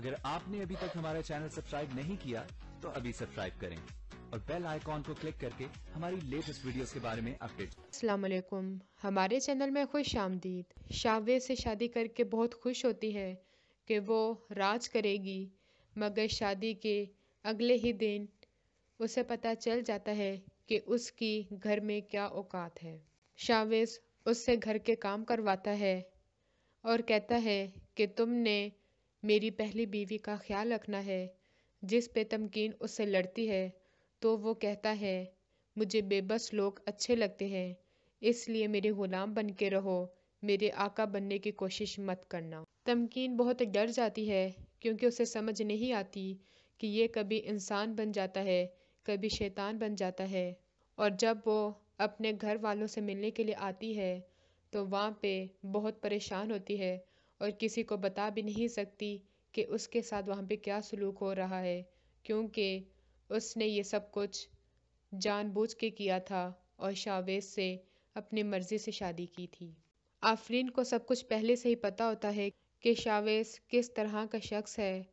अगर आपने अभी तक हमारा चैनल सब्सक्राइब नहीं किया तो अभी सब्सक्राइब करें और बेल आइकॉन को क्लिक करके हमारी लेटेस्ट वीडियोस के बारे में अपडेट। अस्सलाम वालेकुम, हमारे चैनल में खुश आमदीद। शाहवेज से शादी करके बहुत खुश होती है कि वो राज करेगी, मगर शादी के अगले ही दिन उसे पता चल जाता है कि उसकी घर में क्या औकात है। शाहवेज उससे घर के काम करवाता है और कहता है कि तुमने मेरी पहली बीवी का ख्याल रखना है। जिस पे तमकीन उससे लड़ती है तो वो कहता है, मुझे बेबस लोग अच्छे लगते हैं, इसलिए मेरे गुलाम बन के रहो, मेरे आका बनने की कोशिश मत करना। तमकीन बहुत डर जाती है क्योंकि उसे समझ नहीं आती कि ये कभी इंसान बन जाता है, कभी शैतान बन जाता है। और जब वो अपने घर वालों से मिलने के लिए आती है तो वहाँ पे बहुत परेशान होती है और किसी को बता भी नहीं सकती कि उसके साथ वहाँ पे क्या सलूक हो रहा है, क्योंकि उसने ये सब कुछ जानबूझ के किया था और शाहवेज से अपनी मर्जी से शादी की थी। आफरीन को सब कुछ पहले से ही पता होता है कि शाहवेज किस तरह का शख्स है।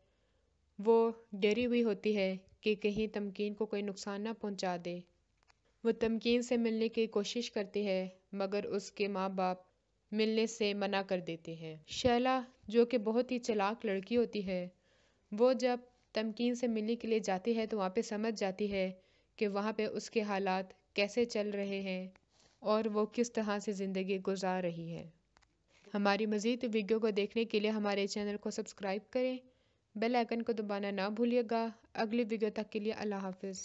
वो डरी हुई होती है कि कहीं तमकीन को कोई नुकसान ना पहुंचा दे। वो तमकीन से मिलने की कोशिश करती है मगर उसके माँ बाप मिलने से मना कर देते हैं। शैला, जो कि बहुत ही चालाक लड़की होती है, वो जब तमकीन से मिलने के लिए जाती है तो वहाँ पे समझ जाती है कि वहाँ पे उसके हालात कैसे चल रहे हैं और वो किस तरह से ज़िंदगी गुजार रही है। हमारी मज़ीद वीडियो को देखने के लिए हमारे चैनल को सब्सक्राइब करें, बेल आइकन को दबाना ना भूलिएगा। अगली वीडियो तक के लिए अल्लाह हाफिज़।